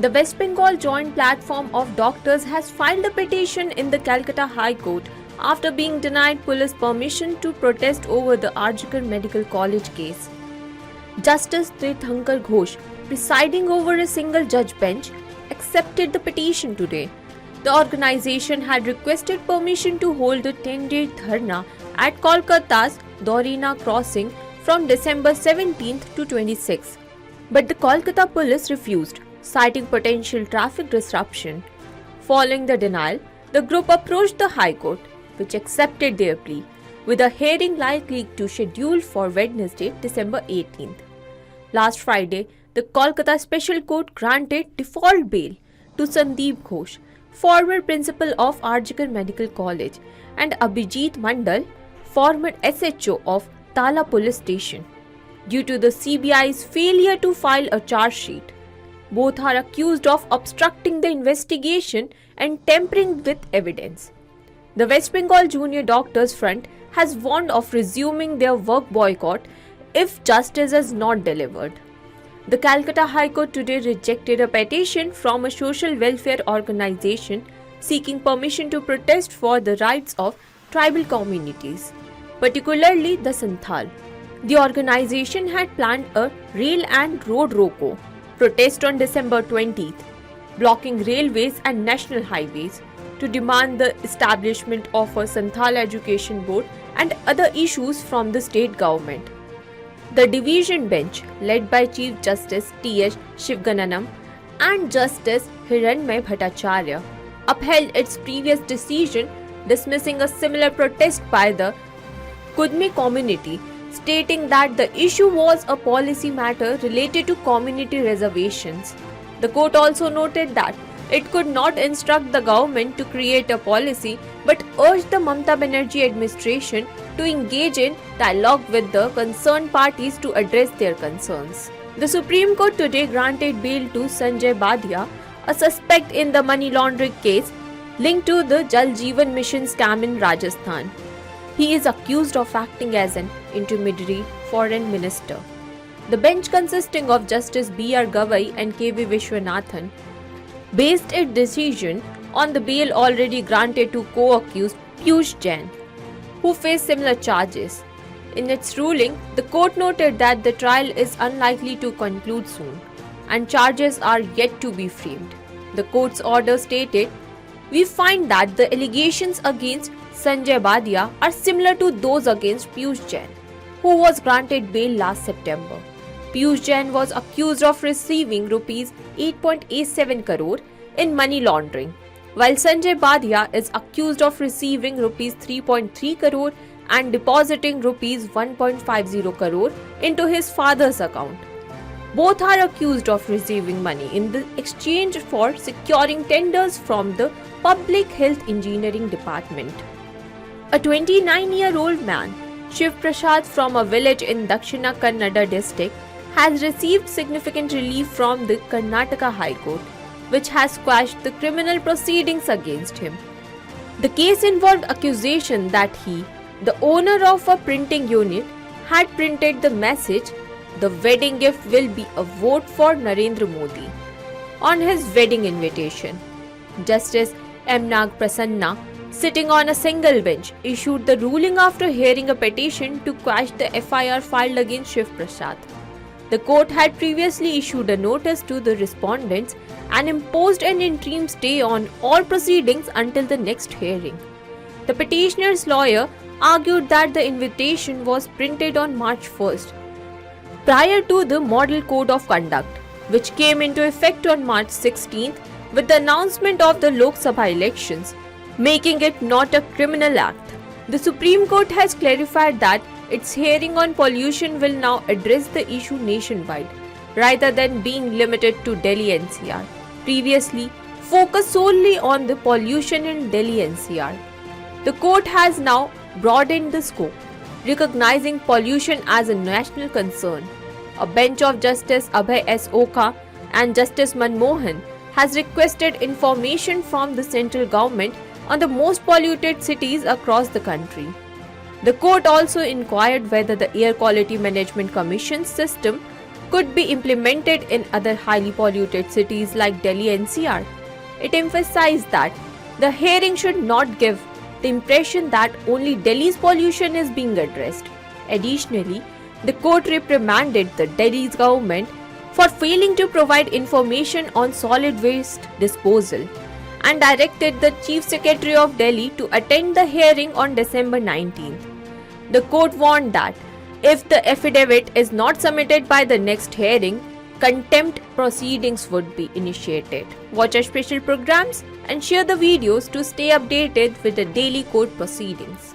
The West Bengal Joint Platform of Doctors has filed a petition in the Calcutta High Court after being denied police permission to protest over the Arjikar Medical College case. Justice Tirthankar Ghosh, presiding over a single judge bench, accepted the petition today. The organization had requested permission to hold a 10-day dharna at Kolkata's Dorina crossing from December 17th to 26th. But the Kolkata police refused, citing potential traffic disruption. Following the denial, the group approached the High Court, which accepted their plea, with a hearing likely to schedule for Wednesday, December 18th. Last Friday, the Kolkata Special Court granted default bail to Sandeep Ghosh, former principal of Arjikar Medical College, and Abhijit Mandal, former SHO of Tala Police Station, due to the CBI's failure to file a charge sheet. Both are accused of obstructing the investigation and tampering with evidence. The West Bengal Junior Doctors Front has warned of resuming their work boycott if justice is not delivered. The Calcutta High Court today rejected a petition from a social welfare organization seeking permission to protest for the rights of tribal communities, particularly the Santhal. The organization had planned a rail and road roko protest on December 20th, blocking railways and national highways to demand the establishment of a Santhal education board and other issues from the state government. The division bench, led by Chief Justice T.S. Shivgananam and Justice Hiranmay Bhattacharya, upheld its previous decision dismissing a similar protest by the Kudmi community, stating that the issue was a policy matter related to community reservations. The court also noted that it could not instruct the government to create a policy but urged the Mamata Banerjee administration to engage in dialogue with the concerned parties to address their concerns. The Supreme Court today granted bail to Sanjay Badia, a suspect in the money laundering case linked to the Jal Jeevan Mission scam in Rajasthan. He is accused of acting as an intermediary foreign minister. The bench, consisting of Justice B.R. Gavai and K.V. Vishwanathan, based its decision on the bail already granted to co-accused Piyush Jain, who faced similar charges. In its ruling, the court noted that the trial is unlikely to conclude soon, and charges are yet to be framed. The court's order stated, "We find that the allegations against Sanjay Badia are similar to those against Piyush Jain, who was granted bail last September. Piyush Jain was accused of receiving Rs 8.87 crore in money laundering, while Sanjay Badia is accused of receiving Rs 3.3 crore and depositing Rs 1.50 crore into his father's account. Both are accused of receiving money in the exchange for securing tenders from the Public Health Engineering Department." A 29-year-old man, Shiv Prasad, from a village in Dakshina Kannada district, has received significant relief from the Karnataka High Court, which has quashed the criminal proceedings against him. The case involved accusation that he, the owner of a printing unit, had printed the message, "The wedding gift will be a vote for Narendra Modi," on his wedding invitation. Justice M. Nag Prasanna, sitting on a single bench, issued the ruling after hearing a petition to quash the FIR filed against Shiv Prasad. The court had previously issued a notice to the respondents and imposed an interim stay on all proceedings until the next hearing. The petitioner's lawyer argued that the invitation was printed on March 1st, prior to the Model Code of Conduct, which came into effect on March 16th with the announcement of the Lok Sabha elections, making it not a criminal act. The Supreme Court has clarified that its hearing on pollution will now address the issue nationwide, rather than being limited to Delhi NCR, previously focused solely on the pollution in Delhi NCR. The court has now broadened the scope, recognizing pollution as a national concern. A bench of Justice Abhay S. Okha and Justice Manmohan has requested information from the central government on the most polluted cities across the country. The court also inquired whether the Air Quality Management Commission system could be implemented in other highly polluted cities like Delhi NCR. It emphasized that the hearing should not give the impression that only Delhi's pollution is being addressed. Additionally, the court reprimanded the Delhi's government for failing to provide information on solid waste disposal and directed the Chief Secretary of Delhi to attend the hearing on December 19th. The court warned that if the affidavit is not submitted by the next hearing, contempt proceedings would be initiated. Watch our special programs and share the videos to stay updated with the daily court proceedings.